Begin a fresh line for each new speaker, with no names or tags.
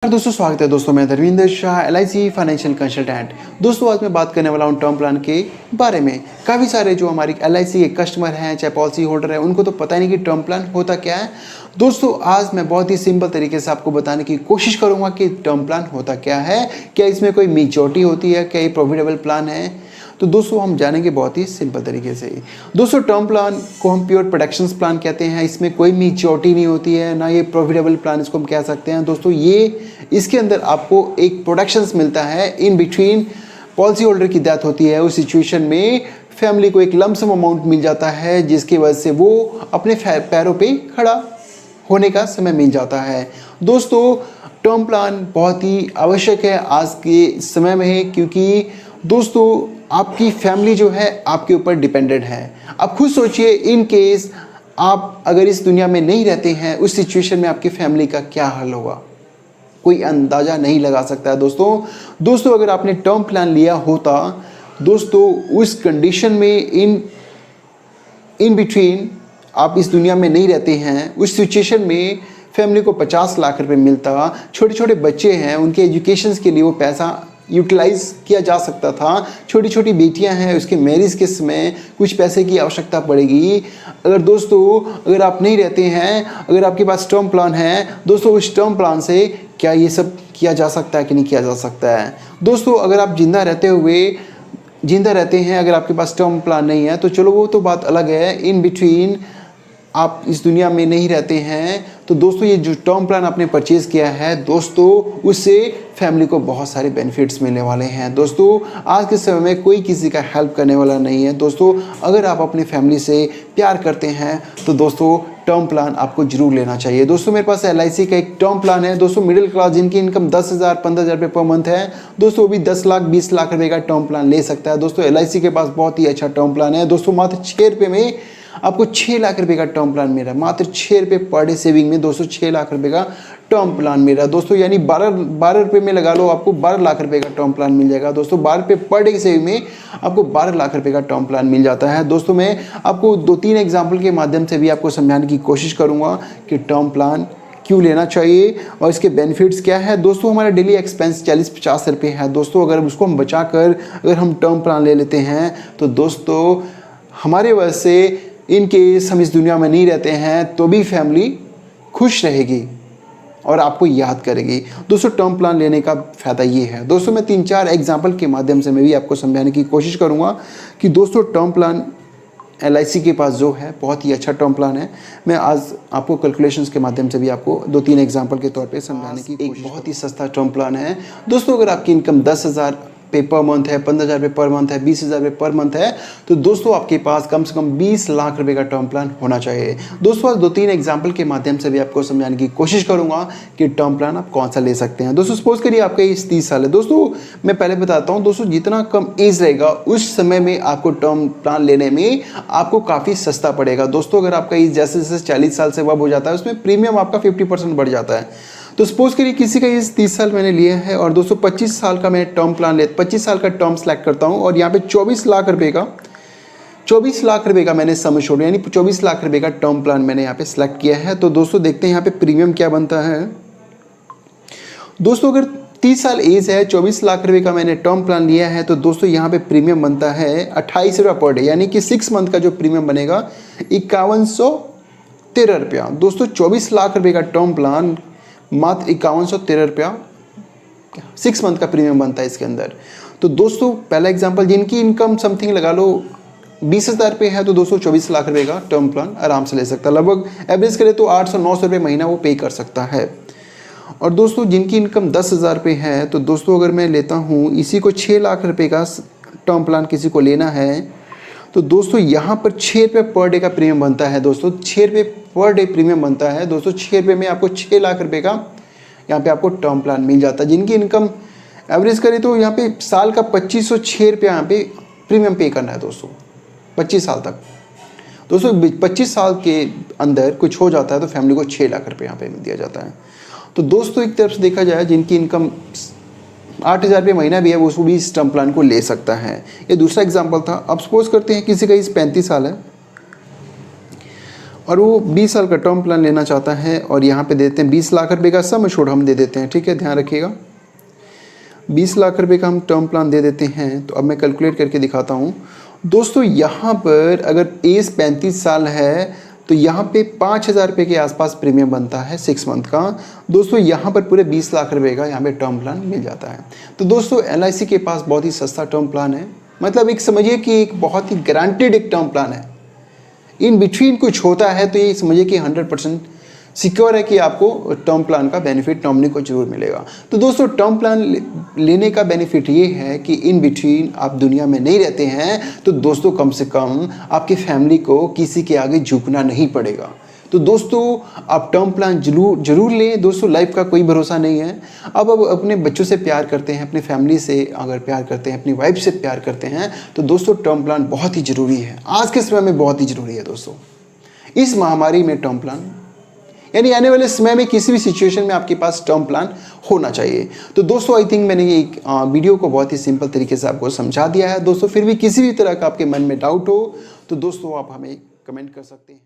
दोस्तों स्वागत है दोस्तों, मैं Dharmendra Shah LIC financial consultant. दोस्तों आज मैं बात करने वाला हूँ टर्म प्लान के बारे में। काफ़ी सारे जो हमारे LIC के कस्टमर हैं चाहे पॉलिसी होल्डर हैं उनको तो पता ही नहीं कि टर्म प्लान होता क्या है। दोस्तों आज मैं बहुत ही सिंपल तरीके से आपको बताने की कोशिश करूँगा कि टर्म प्लान होता क्या है, क्या इसमें कोई मैच्योरिटी होती है, क्या ये प्रॉफिटेबल प्लान है। तो दोस्तों हम जानेंगे बहुत ही सिंपल तरीके से। दोस्तों टर्म प्लान को हम प्योर प्रोडक्शंस प्लान कहते हैं। इसमें कोई मैच्योरिटी नहीं होती है, ना ये प्रॉफिटेबल प्लान इसको हम कह सकते हैं। दोस्तों ये इसके अंदर आपको एक प्रोडक्शंस मिलता है इन बिटवीन पॉलिसी होल्डर की डेथ होती है, उस सिचुएशन में फैमिली को एक लमसम अमाउंट मिल जाता है जिसकी वजह से वो अपने पैरों पे खड़ा होने का समय मिल जाता है। दोस्तों टर्म प्लान बहुत ही आवश्यक है आज के समय में, क्योंकि दोस्तों आपकी फैमिली जो है आपके ऊपर डिपेंडेंट है। आप खुद सोचिए, इन केस आप अगर इस दुनिया में नहीं रहते हैं उस सिचुएशन में आपकी फैमिली का क्या हाल होगा, कोई अंदाज़ा नहीं लगा सकता है। दोस्तों अगर आपने टर्म प्लान लिया होता दोस्तों उस कंडीशन में इन बिटवीन आप इस दुनिया में नहीं रहते हैं, उस सिचुएशन में फैमिली को 50 लाख रुपए मिलता। छोटे छोटे बच्चे हैं उनके एजुकेशन के लिए वो पैसा यूटिलाइज किया जा सकता था। छोटी छोटी बेटियां हैं उसके मैरिज के समय कुछ पैसे की आवश्यकता पड़ेगी। अगर आप नहीं रहते हैं, अगर आपके पास टर्म प्लान है दोस्तों, उस टर्म प्लान से क्या ये सब किया जा सकता है कि नहीं किया जा सकता है। दोस्तों अगर आप जिंदा रहते हैं, अगर आपके पास टर्म प्लान नहीं है तो चलो वो तो बात अलग है। इन बिटवीन आप इस दुनिया में नहीं रहते हैं तो दोस्तों ये जो टर्म प्लान आपने परचेज़ किया है दोस्तों उससे फैमिली को बहुत सारे बेनिफिट्स मिलने वाले हैं। दोस्तों आज के समय में कोई किसी का हेल्प करने वाला नहीं है। दोस्तों अगर आप अपनी फैमिली से प्यार करते हैं तो दोस्तों टर्म प्लान आपको जरूर लेना चाहिए। दोस्तों मेरे पास LIC का एक टर्म प्लान है दोस्तों, मिडिल क्लास जिनकी इनकम 10,000 15,000 रुपये पर मंथ है दोस्तों, वो भी 10 लाख 20 लाख रुपये का टर्म प्लान ले सकता है। दोस्तों LIC के पास बहुत ही अच्छा टर्म प्लान है दोस्तों। मात्र 6 रुपये में आपको 6 लाख रुपए का टर्म प्लान मिल रहा है। मात्र 6 रुपये पर डे सेविंग में दोस्तों 6 लाख रुपए का टर्म प्लान मिल रहा है दोस्तों, यानी 12 रुपये में लगा लो आपको 12 लाख रुपए का टर्म प्लान मिल जाएगा दोस्तों। 12 रुपये पर डे सेविंग में आपको 12 लाख रुपए का टर्म प्लान मिल जाता है। दोस्तों मैं आपको 2-3 एग्जाम्पल के माध्यम से भी आपको समझाने की कोशिश करूँगा कि टर्म प्लान क्यों लेना चाहिए और इसके बेनिफिट्स क्या है। दोस्तों हमारा डेली एक्सपेंस 40-50 रुपये है दोस्तों, अगर उसको हम बचा कर अगर हम टर्म प्लान ले लेते हैं तो दोस्तों हमारे वजह से इन केस हम इस दुनिया में नहीं रहते हैं तो भी फैमिली खुश रहेगी और आपको याद करेगी। दोस्तों टर्म प्लान लेने का फ़ायदा ये है दोस्तों, मैं 3-4 एग्जाम्पल के माध्यम से मैं भी आपको समझाने की कोशिश करूँगा कि दोस्तों टर्म प्लान LIC के पास जो है बहुत ही अच्छा टर्म प्लान है। मैं आज आपको कैलकुलेशंस के माध्यम से भी आपको 2-3 एग्जाम्पल के तौर पे समझाने की एक बहुत ही सस्ता टर्म प्लान है दोस्तों। अगर आपकी इनकम 10,000 पे पर मंथ है, 15,000 रुपये पर मंथ है, 20,000 रुपये पर मंथ है तो दोस्तों आपके पास कम से कम 20 लाख रुपए का टर्म प्लान होना चाहिए। दोस्तों आज 2-3 एग्जाम्पल के माध्यम से भी आपको समझाने की कोशिश करूंगा कि टर्म प्लान आप कौन सा ले सकते हैं। दोस्तों सपोज करिए आपका एज 30 साल है दोस्तों, मैं पहले बताता हूं दोस्तों जितना कम एज रहेगा उस समय में आपको टर्म प्लान लेने में आपको काफ़ी सस्ता पड़ेगा। दोस्तों अगर आपका एज जैसे जैसे 40 साल से अब हो जाता है उसमें प्रीमियम आपका 50% बढ़ जाता है। तो सपोज करिए किसी का एज 30 साल मैंने लिया है और दोस्तों 25 साल का मैं टर्म प्लान 25 साल का टर्म सेलेक्ट करता हूं और यहाँ पे 24 लाख रुपए का मैंने सम एश्योर्ड यानी 24 लाख रुपए का टर्म प्लान मैंने यहाँ पे सिलेक्ट किया है। तो दोस्तों देखते हैं यहाँ पे प्रीमियम क्या बनता है। दोस्तों अगर 30 साल एज है, 24 लाख रुपए का मैंने टर्म प्लान लिया है तो दोस्तों यहाँ पे प्रीमियम बनता है 28 रुपये पर डे, यानी कि 6 मंथ का जो प्रीमियम बनेगा 5113 रुपया। दोस्तों 24 लाख रुपए का टर्म प्लान मात्र 5113 रुपया 6 मंथ का प्रीमियम बनता है इसके अंदर। तो दोस्तों पहला एग्जांपल, जिनकी इनकम समथिंग लगा लो 20,000 रुपये है तो दोस्तों 24 लाख रुपए का टर्म प्लान आराम से ले सकता है। लगभग एवरेज करें तो 800-900 रुपये महीना वो पे कर सकता है। और दोस्तों जिनकी इनकम 10,000 रुपये है तो दोस्तों अगर मैं लेता हूँ इसी को 6 लाख रुपये का टर्म प्लान किसी को लेना है तो दोस्तों यहाँ पर 6 रुपये पर डे का प्रीमियम बनता है। दोस्तों 6 रुपये पर डे प्रीमियम बनता है दोस्तों। 6 रुपये में आपको 6 लाख रुपए का यहाँ पे आपको टर्म प्लान मिल जाता है। जिनकी इनकम एवरेज करें तो यहाँ पे साल का 2506 रुपया यहाँ पे प्रीमियम पे करना है दोस्तों 25 साल तक। दोस्तों 25 साल के अंदर कुछ हो जाता है तो फैमिली को 6 लाख रुपये यहाँ पे दिया जाता है। तो दोस्तों एक तरफ से देखा जाए जिनकी इनकम 8,000 रुपये महीना भी है वो भी इस टर्म प्लान को ले सकता है। ये दूसरा एग्जाम्पल था। अब सपोज करते हैं किसी का एज 35 साल है और वो 20 साल का टर्म प्लान लेना चाहता है और यहाँ पे देते हैं 20 लाख रुपए का सम एश्योर्ड हम दे देते हैं, ठीक है, ध्यान रखिएगा 20 लाख रुपए का हम टर्म प्लान दे देते हैं। तो अब मैं कैलकुलेट करके दिखाता हूँ दोस्तों। यहाँ पर अगर एज 35 साल है तो यहाँ पे 5,000 रुपये के आसपास प्रीमियम बनता है 6 मंथ का। दोस्तों यहाँ पर पूरे 20 लाख रुपए का यहाँ पे टर्म प्लान मिल जाता है। तो दोस्तों LIC के पास बहुत ही सस्ता टर्म प्लान है, मतलब एक समझिए कि एक बहुत ही गारंटेड एक टर्म प्लान है। इन बिटवीन कुछ होता है तो ये समझिए कि 100% सिक्योर है कि आपको टर्म प्लान का बेनिफिट नॉमिनी को जरूर मिलेगा। तो दोस्तों टर्म प्लान लेने का बेनिफिट ये है कि इन बिटवीन आप दुनिया में नहीं रहते हैं तो दोस्तों कम से कम आपकी फैमिली को किसी के आगे झुकना नहीं पड़ेगा। तो दोस्तों आप टर्म प्लान जरूर लें दोस्तों, लाइफ का कोई भरोसा नहीं है। अब अपने बच्चों से प्यार करते हैं, अपनी फैमिली से अगर प्यार करते हैं, अपनी वाइफ से प्यार करते हैं तो दोस्तों टर्म प्लान बहुत ही ज़रूरी है, आज के समय में बहुत ही ज़रूरी है दोस्तों। इस महामारी में टर्म प्लान यानी आने वाले समय में किसी भी सिचुएशन में आपके पास टर्म प्लान होना चाहिए। तो दोस्तों आई थिंक मैंने ये वीडियो को बहुत ही सिंपल तरीके से आपको समझा दिया है दोस्तों। फिर भी किसी भी तरह का आपके मन में डाउट हो तो दोस्तों आप हमें कमेंट कर सकते हैं।